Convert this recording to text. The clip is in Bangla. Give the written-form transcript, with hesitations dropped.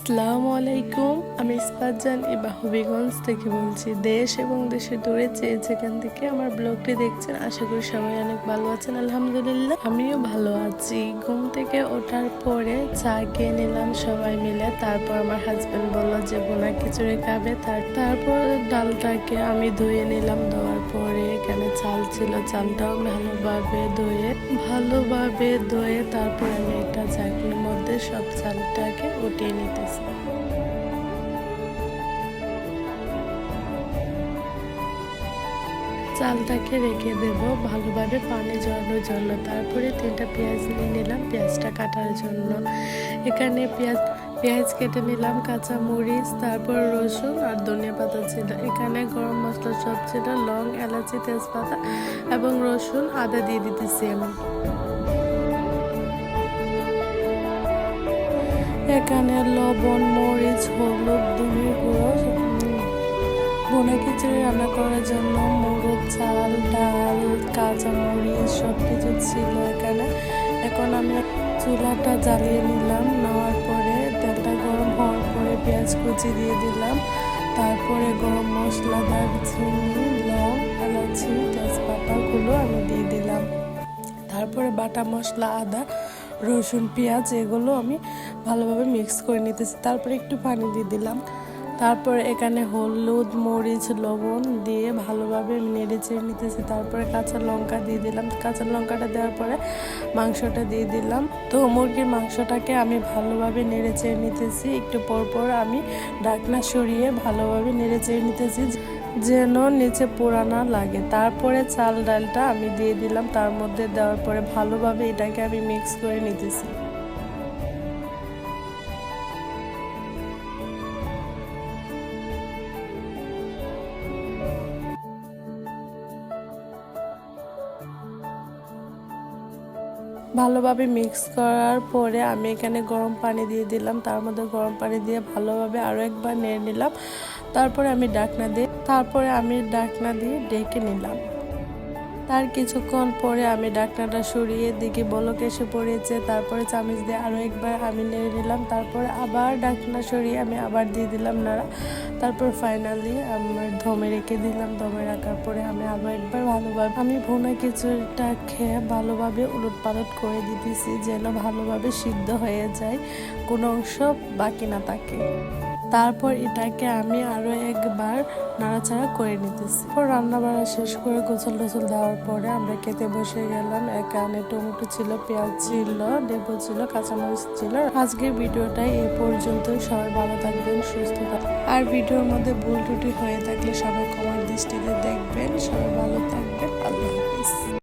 আসসালামু আলাইকুম। আমি ইস্পাত জান হবিগঞ্জ থেকে বলছি। দেশ এবং দেশের দূরে যেখান থেকে আমার ব্লগটি দেখছেন, আশা করি সবাই অনেক ভালো আছেন। আলহামদুলিল্লাহ আমিও ভালো আছি। ঘুম থেকে ওঠার পরে চা খেয়ে নিলাম সবাই মিলে। তারপর আমার হাজবেন্ড বলল যে বোনা খিচুড়ি খাবে। তারপর ডালটাকে আমি ধুয়ে নিলাম। ধোয়ার পরে এখানে চাল ছিল, চালটাও ভালোভাবে ধুয়ে তারপর আমি একটা চাকনির মধ্যে সব চালটাকে উঠিয়ে নিতেছি। চালটাকে রেখে দেব ভালোভাবে পানি ঝরানোর জন্য। তারপরে 3টা পেঁয়াজ নিয়ে নিলাম পেঁয়াজটা কাটার জন্য। এখানে পেঁয়াজ কেটে নিলাম, কাঁচা মরিচ, তারপর রসুন আর ধনিয়া পাতা ছিল। এখানে গরম মশলা সব ছিল, লং, এলাচি, তেজপাতা এবং রসুন, আদা দিয়ে দিতেছি আমি। এখানে লবণ, মরিচ, হলুদ, ধনিয়া গুঁড়ো, বোনা খিচুড়ি রান্না করার জন্য মুগ, চাল, ডাল, কাঁচা মরিচ সব কিছু ছিল এখানে। এখন আমি চুলাটা জ্বালিয়ে নিলাম। নেওয়ার পরে তেলটা গরম হওয়ার পরে পেঁয়াজ কুচি দিয়ে দিলাম। তারপরে গরম মশলা, দারচিনি, লং, এলাচি, তেজপাতাগুলো আমি দিয়ে দিলাম। তারপরে বাটা মশলা, আদা, রসুন, পেঁয়াজ এগুলো আমি ভালোভাবে মিক্স করে নিতেছি। তারপরে একটু পানি দিয়ে দিলাম। তারপরে এখানে হলুদ, মরিচ, লবণ দিয়ে ভালোভাবে নেড়ে চেড়ে নিতেছি। তারপরে কাঁচা লঙ্কা দিয়ে দিলাম। কাঁচা লঙ্কাটা দেওয়ার পরে মাংসটা দিয়ে দিলাম। তো মুরগির মাংসটাকে আমি ভালোভাবে নেড়ে চেড়ে নিতেছি। একটু পরপর আমি ঢাকনা সরিয়ে ভালোভাবে নেড়ে চেড়ে নিতেছি যেন নিচে পোড়া না লাগে। তারপরে চাল ডালটা আমি দিয়ে দিলাম। তার মধ্যে দেওয়ার পরে ভালোভাবে এটাকে আমি মিক্স করে নিতেছি। ভালোভাবে মিক্স করার পরে আমি এখানে গরম পানি দিয়ে দিলাম। তার মধ্যে গরম পানি দিয়ে ভালোভাবে আরও একবার নেড়ে নিলাম। তারপরে আমি ঢাকনা দিয়ে ঢেকে নিলাম। তার কিছুক্ষণ পরে আমি ঢাকনাটা সরিয়ে দিকে বলক এসে পড়েছে। তারপরে চামচ দিয়ে আরও একবার আমি নেড়ে নিলাম। তারপরে আবার ঢাকনা সরিয়ে আমি আবার দিয়ে দিলাম নাড়া। তারপর ফাইনালি আমার দমে রেখে দিলাম। দমে রাখার পরে আমি আরও একবার ভালোভাবে আমি ভুনা খিচুড়িটা খেয়ে ভালোভাবে উলটপালট করে দিতেছি যেন ভালোভাবে সিদ্ধ হয়ে যায়, কোনো অংশ বাকি না থাকে। তারপর এটাকে আমি আরও একবার নাড়াচাড়া করে নিতেছি। রান্না বাড়া শেষ করে গোসল টোসল দেওয়ার পরে আমরা খেতে বসে গেলাম। এখানে টমেটো ছিল, পেঁয়াজ ছিল, লেবু ছিল, কাঁচামরিচ ছিল। আজকের ভিডিওটাই এ পর্যন্ত। সবাই ভালো থাকবেন, সুস্থ থাকবেন। আর ভিডিওর মধ্যে ভুল ত্রুটি হয়ে থাকলে সবাই ক্ষমার দৃষ্টিতে দেখবেন। সবাই ভালো থাকবেন। আল্লাহ।